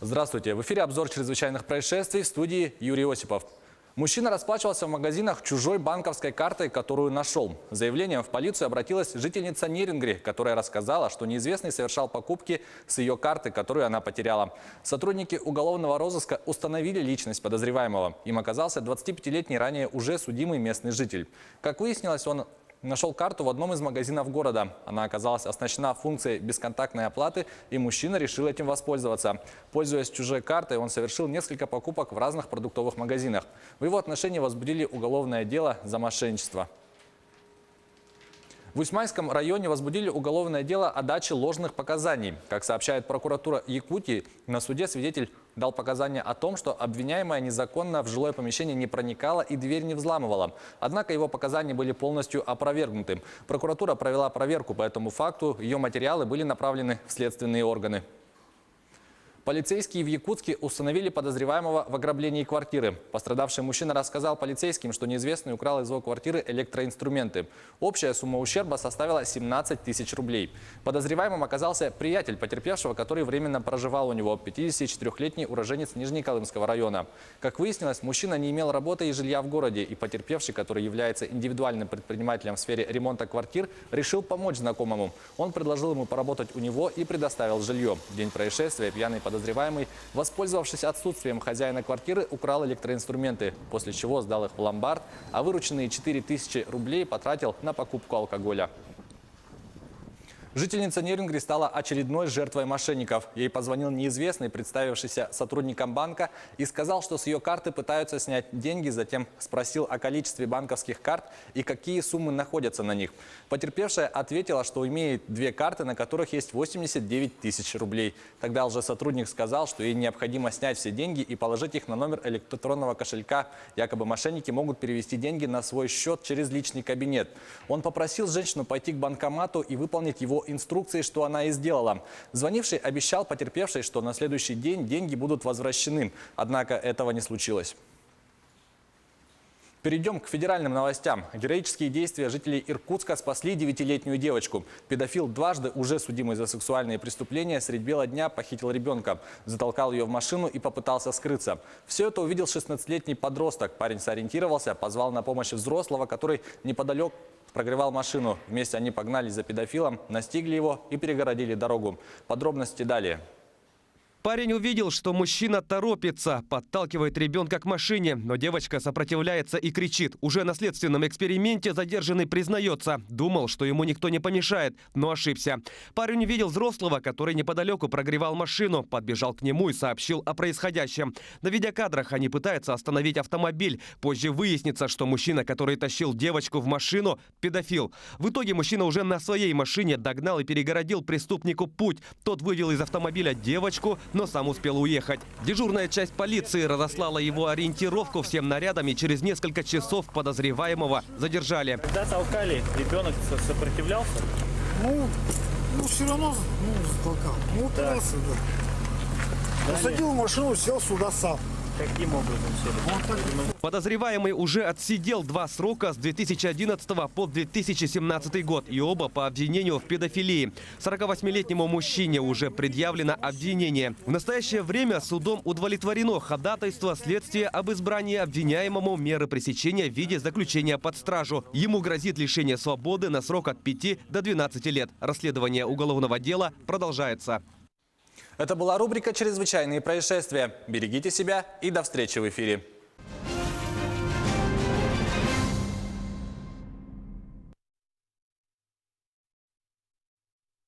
Здравствуйте. В эфире обзор чрезвычайных происшествий, в студии Юрий Осипов. Мужчина расплачивался в магазинах чужой банковской картой, которую нашел. С заявлением в полицию обратилась жительница Нерингри, которая рассказала, что неизвестный совершал покупки с ее карты, которую она потеряла. Сотрудники уголовного розыска установили личность подозреваемого. Им оказался 25-летний ранее уже судимый местный житель. Как выяснилось, он нашел карту в одном из магазинов города. Она оказалась оснащена функцией бесконтактной оплаты, и мужчина решил этим воспользоваться. Пользуясь чужой картой, он совершил несколько покупок в разных продуктовых магазинах. В его отношении возбудили уголовное дело за мошенничество. В Усьмайском районе возбудили уголовное дело о даче ложных показаний. Как сообщает прокуратура Якутии, на суде свидетель дал показания о том, что обвиняемая незаконно в жилое помещение не проникала и дверь не взламывала. Однако его показания были полностью опровергнуты. Прокуратура провела проверку по этому факту. Ее материалы были направлены в следственные органы. Полицейские в Якутске установили подозреваемого в ограблении квартиры. Пострадавший мужчина рассказал полицейским, что неизвестный украл из его квартиры электроинструменты. Общая сумма ущерба составила 17 тысяч рублей. Подозреваемым оказался приятель потерпевшего, который временно проживал у него, 54-летний уроженец Нижнеколымского района. Как выяснилось, мужчина не имел работы и жилья в городе, и потерпевший, который является индивидуальным предпринимателем в сфере ремонта квартир, решил помочь знакомому. Он предложил ему поработать у него и предоставил жилье. В день происшествия пьяный подозреваемый, воспользовавшись отсутствием хозяина квартиры, украл электроинструменты, после чего сдал их в ломбард, а вырученные 4000 рублей потратил на покупку алкоголя. Жительница Нерингри стала очередной жертвой мошенников. Ей позвонил неизвестный, представившийся сотрудником банка, и сказал, что с ее карты пытаются снять деньги, затем спросил о количестве банковских карт и какие суммы находятся на них. Потерпевшая ответила, что имеет две карты, на которых есть 89 тысяч рублей. Тогда лжесотрудник сказал, что ей необходимо снять все деньги и положить их на номер электронного кошелька. Якобы мошенники могут перевести деньги на свой счет через личный кабинет. Он попросил женщину пойти к банкомату и выполнить его инструкции, что она и сделала. Звонивший обещал потерпевшей, что на следующий день деньги будут возвращены. Однако этого не случилось. Перейдем к федеральным новостям. Героические действия жителей Иркутска спасли 9-летнюю девочку. Педофил, дважды уже судимый за сексуальные преступления, средь бела дня похитил ребенка, затолкал ее в машину и попытался скрыться. Все это увидел 16-летний подросток. Парень сориентировался, позвал на помощь взрослого, который неподалеку прогревал машину. Вместе они погнались за педофилом, настигли его и перегородили дорогу. Подробности далее. Парень увидел, что мужчина торопится, подталкивает ребенка к машине, но девочка сопротивляется и кричит. Уже на следственном эксперименте задержанный признается. Думал, что ему никто не помешает, но ошибся. Парень увидел взрослого, который неподалеку прогревал машину, подбежал к нему и сообщил о происходящем. На видеокадрах они пытаются остановить автомобиль. Позже выяснится, что мужчина, который тащил девочку в машину, педофил. В итоге мужчина уже на своей машине догнал и перегородил преступнику путь. Тот вывел из автомобиля девочку, но сам успел уехать. Дежурная часть полиции разослала его ориентировку всем нарядам, и через несколько часов подозреваемого задержали. Когда толкали, ребенок сопротивлялся? Ну все равно затолкал. Ну, упирался, да. Посадил в машину, сел сюда сам. Каким образом сели? Подозреваемый уже отсидел 2 срока с 2011 по 2017 год, и оба по обвинению в педофилии. 48-летнему мужчине уже предъявлено обвинение. В настоящее время судом удовлетворено ходатайство следствия об избрании обвиняемому меры пресечения в виде заключения под стражу. Ему грозит лишение свободы на срок от 5 до 12 лет. Расследование уголовного дела продолжается. Это была рубрика «Чрезвычайные происшествия». Берегите себя и до встречи в эфире.